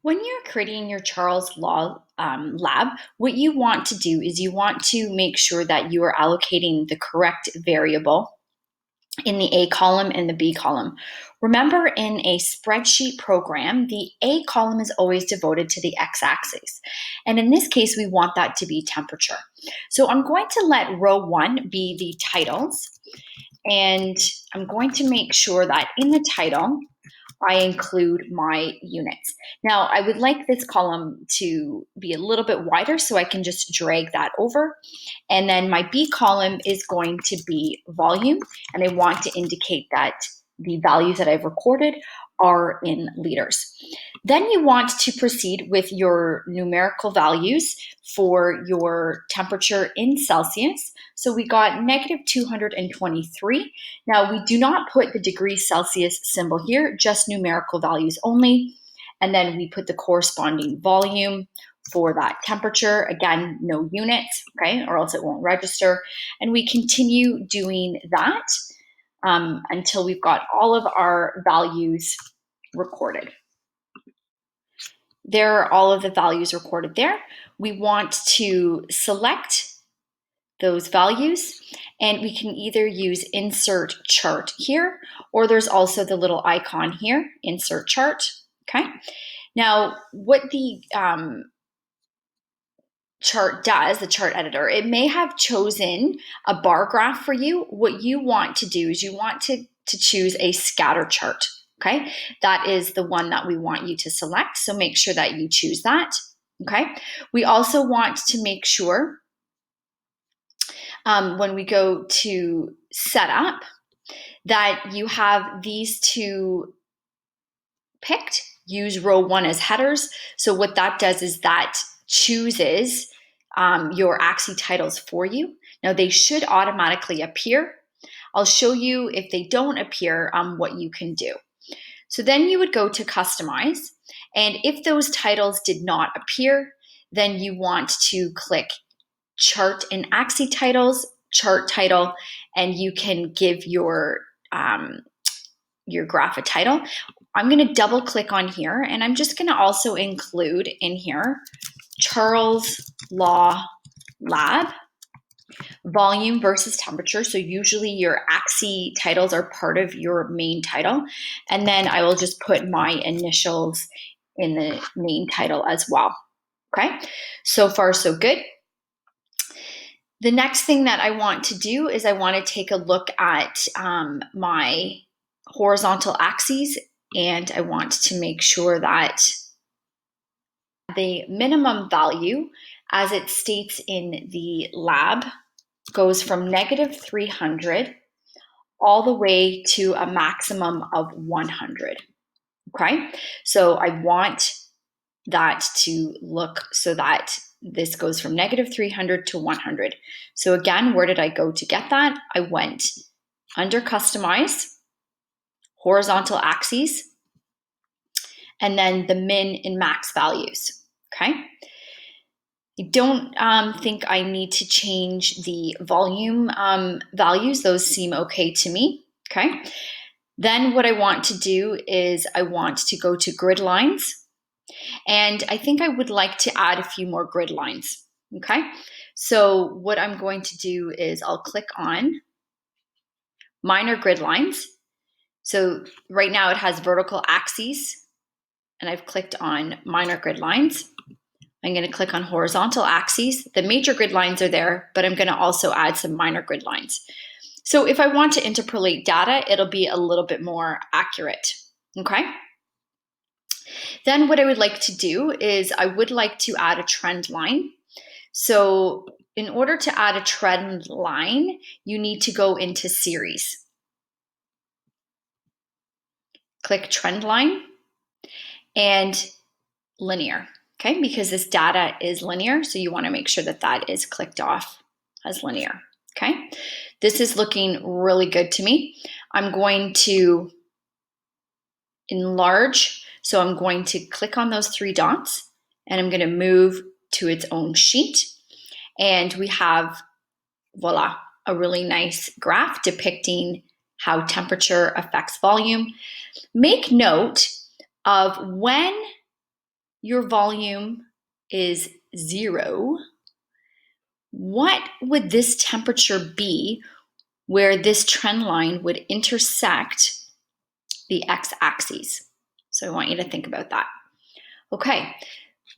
When you're creating your Charles Law lab, what you want to do is you want to make sure that you are allocating the correct variable in the A column and the B column. Remember, in a spreadsheet program, the A column is always devoted to the x-axis. And in this case, we want that to be temperature. So I'm going to let row 1 be the titles. And I'm going to make sure that in the title, I include my units. Now, I would like this column to be a little bit wider, so I can just drag that over. And then my B column is going to be volume, and I want to indicate that the values that I've recorded are in liters. Then you want to proceed with your numerical values for your temperature in Celsius. So we got negative 223. Now, we do not put the degrees Celsius symbol here, just numerical values only. And then we put the corresponding volume for that temperature. Again, no units, okay, or else it won't register. And we continue doing that until we've got all of our values recorded. There are all of the values recorded there. We want to select those values, and we can either use insert chart here, or there's also the little icon here, insert chart, okay? Now, what the chart does, the chart editor, it may have chosen a bar graph for you. What you want to do is you want to choose a scatter chart, okay? That is the one that we want you to select, so make sure that you choose that, okay? We also want to make sure when we go to setup that you have these two picked. Use row 1 as headers. So what that does is that chooses your AXI titles for you. Now they should automatically appear. I'll show you if they don't appear what you can do. So then you would go to customize, and if those titles did not appear, then you want to click chart and AXI titles, chart title, and you can give your graph a title. I'm going to double click on here, and I'm just going to also include in here Charles Law Lab, volume versus temperature. So usually your AXI titles are part of your main title. And then I will just put my initials in the main title as well. Okay, so far so good. The next thing that I want to do is I want to take a look at my horizontal axes, and I want to make sure that the minimum value, as it states in the lab, goes from negative 300 all the way to a maximum of 100. Okay, so I want that to look so that this goes from negative 300 to 100. So again, where did I go to get that? I went under customize, horizontal axes, and then the min and max values, okay? I don't think I need to change the volume values. Those seem okay to me, okay? Then what I want to do is I want to go to grid lines, and I think I would like to add a few more grid lines, okay? So what I'm going to do is I'll click on minor grid lines. So right now it has vertical axes, and I've clicked on minor grid lines. I'm going to click on horizontal axes. The major grid lines are there, but I'm going to also add some minor grid lines. So if I want to interpolate data, it'll be a little bit more accurate, okay? Then what I would like to do is I would like to add a trend line. So in order to add a trend line, you need to go into series. Click trend line and linear, okay? Because this data is linear, so you want to make sure that that is clicked off as linear, okay? This is looking really good to me. I'm going to enlarge. So I'm going to click on those 3 dots, and I'm going to move to its own sheet. And we have, voila, a really nice graph depicting how temperature affects volume. Make note of when your volume is 0, what would this temperature be where this trend line would intersect the x-axis? So I want you to think about that. Okay,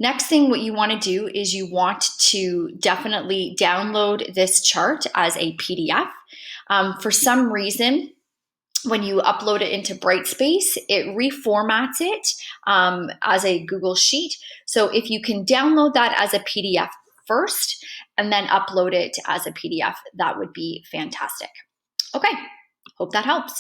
next thing what you want to do is you want to definitely download this chart as a PDF. For some reason, when you upload it into Brightspace, it reformats it as a Google Sheet. So if you can download that as a PDF first and then upload it as a PDF, that would be fantastic. Okay, hope that helps.